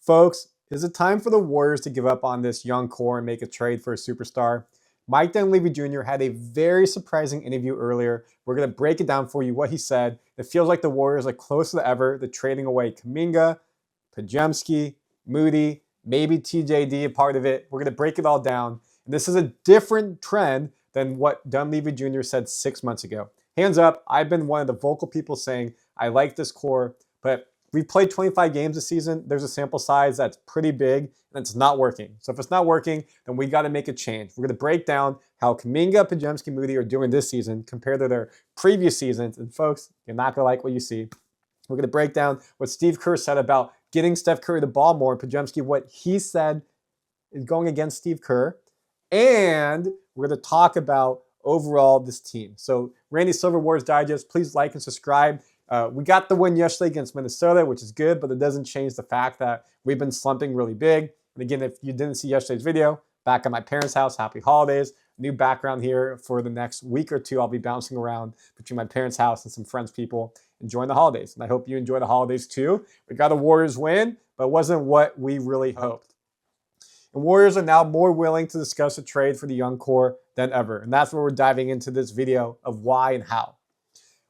Folks, is it time for the Warriors to give up on this young core and make a trade for a superstar? Mike Dunleavy Jr. had a very surprising interview earlier. We're going to break it down for you, what he said. It feels like the Warriors are closer than ever. They're trading away Kuminga, Podziemski, Moody, maybe TJD a part of it. We're going to break it all down. And this is a different trend than what Dunleavy Jr. said 6 months ago. Hands up, I've been one of the vocal people saying, I like this core, but we've played 25 games this season. There's a sample size that's pretty big, and it's not working. So if it's not working, then we got to make a change. We're going to break down how Kuminga, Podziemski, Moody are doing this season compared to their previous seasons. And folks, you're not going to like what you see. We're going to break down what Steve Kerr said about getting Steph Curry the ball more, and Podziemski, what he said is going against Steve Kerr. And we're going to talk about overall this team. So Randy Silver, Warriors Digest, please like and subscribe. We got the win yesterday against Minnesota, which is good, but it doesn't change the fact that we've been slumping really big. And again, if you didn't see yesterday's video, back at my parents' house, happy holidays. New background here for the next week or two. I'll be bouncing around between my parents' house and some friends' people enjoying the holidays. And I hope you enjoy the holidays too. We got a Warriors win, but it wasn't what we really hoped. And Warriors are now more willing to discuss a trade for the young core than ever. And that's where we're diving into this video of why and how.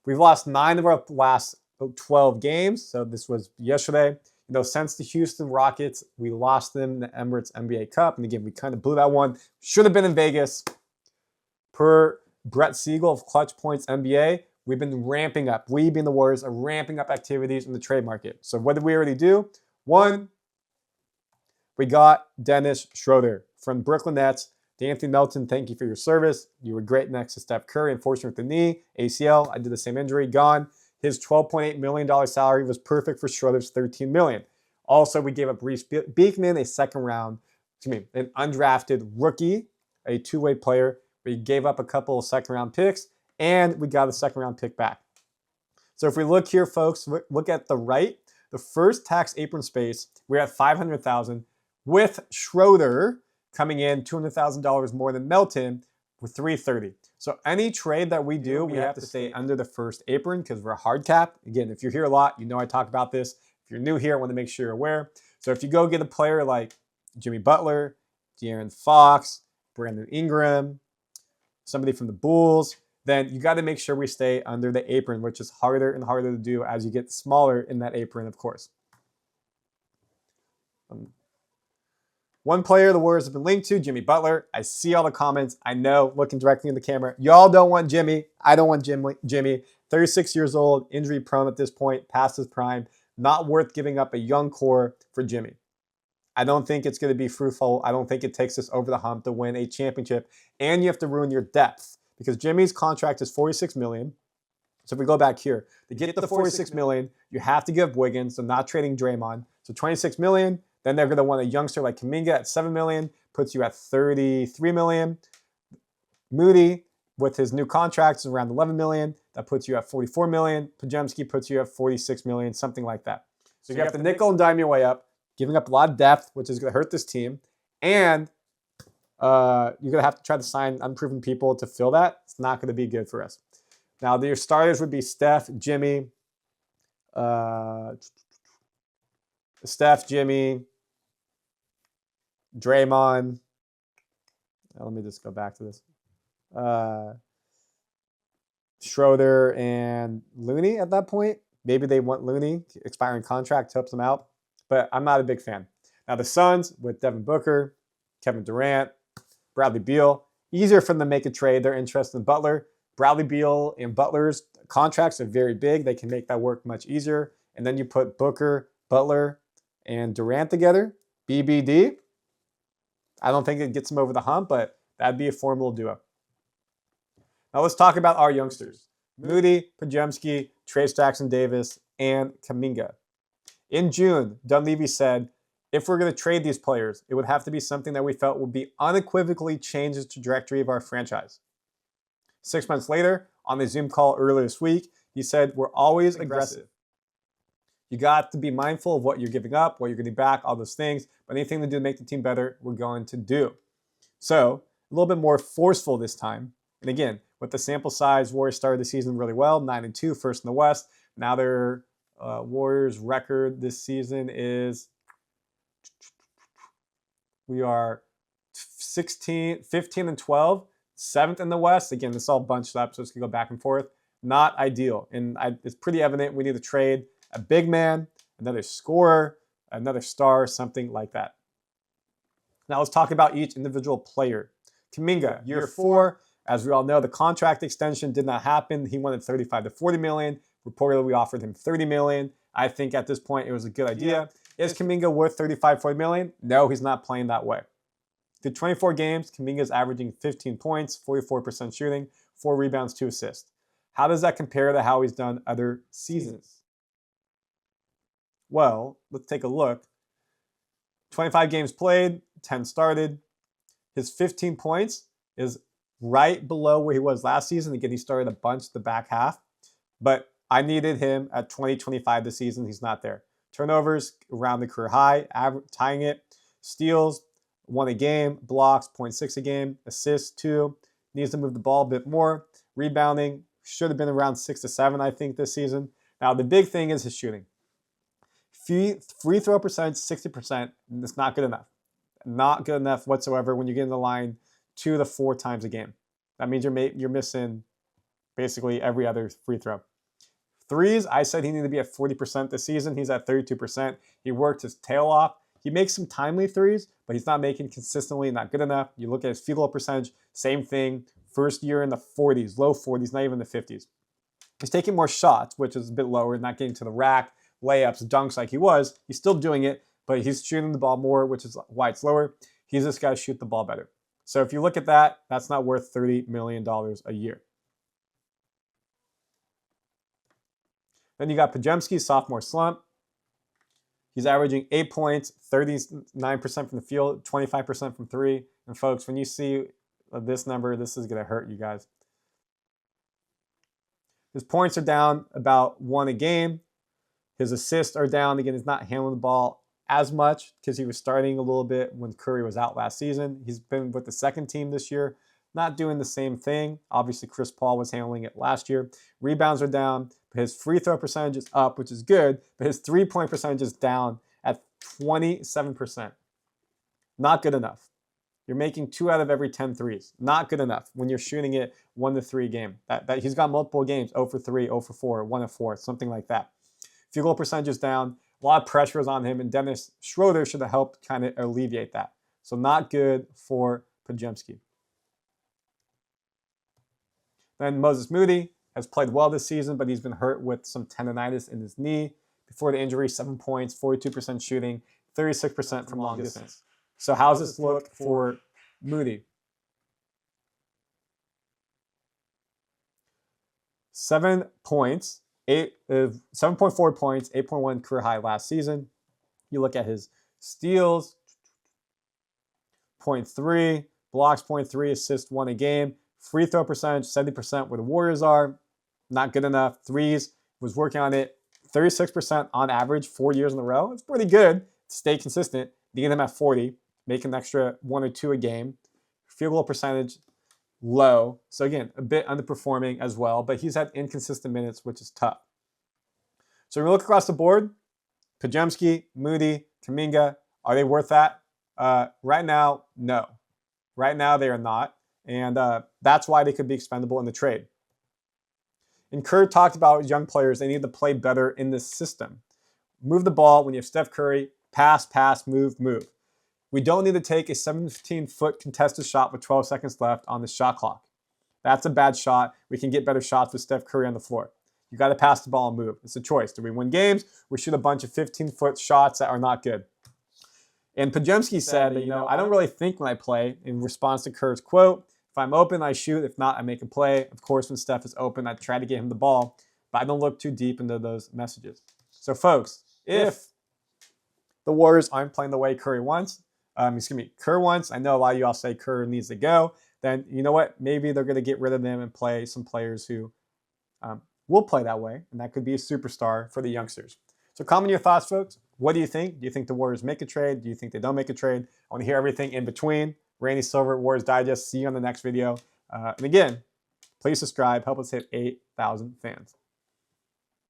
We've lost 9 of our last 12 games. So this was yesterday. Since the Houston Rockets, we lost them in the Emirates NBA Cup. And again, we kind of blew that one. Should have been in Vegas. Per Brett Siegel of Clutch Points NBA, we've been ramping up. We, being the Warriors, are ramping up activities in the trade market. So what did we already do? One, we got Dennis Schroder from Brooklyn Nets. D'Anthony Melton, thank you for your service. You were great next to Steph Curry. Unfortunately with the knee, ACL, I did the same injury, gone. His $12.8 million salary was perfect for Schroder's $13 million. Also, we gave up Reese Beekman, an undrafted rookie, a two-way player. We gave up a couple of second-round picks, and we got a second-round pick back. So if we look here, folks, look at the right, the first tax apron space, we're at $500,000 with Schroder coming in $200,000 more than Melton with $330,000. So any trade that we do, we have to stay under the first apron because we're a hard cap. Again, if you're here a lot, you know I talk about this. If you're new here, I want to make sure you're aware. So if you go get a player like Jimmy Butler, De'Aaron Fox, Brandon Ingram, somebody from the Bulls, then you got to make sure we stay under the apron, which is harder and harder to do as you get smaller in that apron, of course. One player the Warriors have been linked to, Jimmy Butler. I see all the comments. I know, looking directly in the camera. Y'all don't want Jimmy. I don't want Jimmy. 36 years old, injury prone at this point, past his prime. Not worth giving up a young core for Jimmy. I don't think it's going to be fruitful. I don't think it takes us over the hump to win a championship. And you have to ruin your depth because Jimmy's contract is $46 million. So if we go back here, to get the $46 million, you have to give Wiggins, so not trading Draymond. So $26 million. Then they're going to want a youngster like Kuminga at $7 million, puts you at $33 million. Moody, with his new contract, is around $11 million. That puts you at $44 million. Podziemski puts you at $46 million, something like that. So you have to nickel and dime your way up, giving up a lot of depth, which is going to hurt this team. And you're going to have to try to sign unproven people to fill that. It's not going to be good for us. Now, your starters would be Steph, Jimmy, Draymond. Let me just go back to this. Schroder and Looney at that point. Maybe they want Looney, expiring contract, helps them out. But I'm not a big fan. Now the Suns with Devin Booker, Kevin Durant, Bradley Beal. Easier for them to make a trade. They're interested in Butler. Bradley Beal and Butler's contracts are very big. They can make that work much easier. And then you put Booker, Butler, and Durant together. BBD. I don't think it gets them over the hump, but that'd be a formidable duo. Now let's talk about our youngsters. Moody, Podziemski, Trayce Jackson-Davis, and Kuminga. In June, Dunleavy said, if we're going to trade these players, it would have to be something that we felt would be unequivocally change the trajectory of our franchise. 6 months later, on the Zoom call earlier this week, he said, we're always aggressive. You got to be mindful of what you're giving up, what you're getting back, all those things. But anything to do to make the team better, we're going to do. So a little bit more forceful this time. And again, with the sample size, Warriors started the season really well, 9-2, first in the West. Now their Warriors record this season is We are 15 and 12, 7th in the West. Again, this is all bunched up, so it's going to go back and forth. Not ideal. And it's pretty evident we need to trade a big man, another scorer, another star, something like that. Now let's talk about each individual player. Kuminga, year 4. As we all know, the contract extension did not happen. He wanted 35 to 40 million. Reportedly, we offered him 30 million. I think at this point it was a good idea. Is Kuminga worth 35, 40 million? No, he's not playing that way. Through 24 games, Kuminga is averaging 15 points, 44% shooting, 4 rebounds, 2 assists. How does that compare to how he's done other seasons? Well, let's take a look. 25 games played, 10 started. His 15 points is right below where he was last season. Again, he started a bunch the back half, but I needed him at 20, 25 this season. He's not there. Turnovers around the career high, tying it. Steals, 1 a game. Blocks, 0.6 a game. Assists, 2. Needs to move the ball a bit more. Rebounding, should have been around 6 to 7, I think, this season. Now, the big thing is his shooting. Free throw percentage, 60%. It's not good enough. Not good enough whatsoever when you get in the line 2 to 4 times a game. That means you're missing basically every other free throw. Threes, I said he needed to be at 40% this season. He's at 32%. He worked his tail off. He makes some timely threes, but he's not making consistently, not good enough. You look at his field goal percentage, same thing. First year in the 40s, low 40s, not even the 50s. He's taking more shots, which is a bit lower, not getting to the rack, layups, dunks like he was. He's still doing it, but he's shooting the ball more, which is why it's lower. He's just got to shoot the ball better. So if you look at that, that's not worth $30 million a year. Then you got Podziemski, sophomore slump. He's averaging 8 points, 39% from the field, 25% from 3. And folks, when you see this number, this is going to hurt you guys. His points are down about 1 a game. His assists are down. Again, he's not handling the ball as much because he was starting a little bit when Curry was out last season. He's been with the second team this year, not doing the same thing. Obviously, Chris Paul was handling it last year. Rebounds are down, but his free throw percentage is up, which is good, but his three-point percentage is down at 27%. Not good enough. You're making 2 out of every 10 threes. Not good enough when you're shooting it 1 to 3 game. That he's got multiple games, 0 for 3, 0 for 4, 1 of 4, something like that. Field goal percentage is down. A lot of pressure is on him, and Dennis Schroder should have helped kind of alleviate that. So not good for Podziemski. Then Moses Moody has played well this season, but he's been hurt with some tendonitis in his knee. Before the injury, 7 points, 42% shooting, 36% from long distance. So how's this look for Moody? 7 points, 7.4 points, 8.1 career high last season. You look at his steals, 0.3, blocks 0.3, assists 1 a game. Free throw percentage, 70% where the Warriors are. Not good enough. Threes, was working on it. 36% on average, 4 years in a row. It's pretty good. Stay consistent. Being them at 40, make an extra 1 or 2 a game. Field goal percentage, low. So again, a bit underperforming as well, but he's had inconsistent minutes, which is tough. So when we look across the board, Podziemski, Moody, Kuminga, are they worth that? Right now, no. Right now, they are not. And that's why they could be expendable in the trade. And Kerr talked about young players, they need to play better in this system. Move the ball when you have Steph Curry, pass, move. We don't need to take a 17-foot contested shot with 12 seconds left on the shot clock. That's a bad shot. We can get better shots with Steph Curry on the floor. You got to pass the ball and move. It's a choice. Do we win games? We shoot a bunch of 15-foot shots that are not good. And Podziemski said that, I don't really think when I play, in response to Kerr's quote. If I'm open, I shoot. If not, I make a play. Of course, when Steph is open, I try to get him the ball, but I don't look too deep into those messages. So, folks, if the Warriors aren't playing the way Kerr wants, I know a lot of you all say Kerr needs to go, then you know what? Maybe they're going to get rid of them and play some players who will play that way, and that could be a superstar for the youngsters. So comment your thoughts, folks. What do you think? Do you think the Warriors make a trade? Do you think they don't make a trade? I want to hear everything in between. Randy Silver, Warriors Digest. See you on the next video. And again, please subscribe. Help us hit 8,000 fans.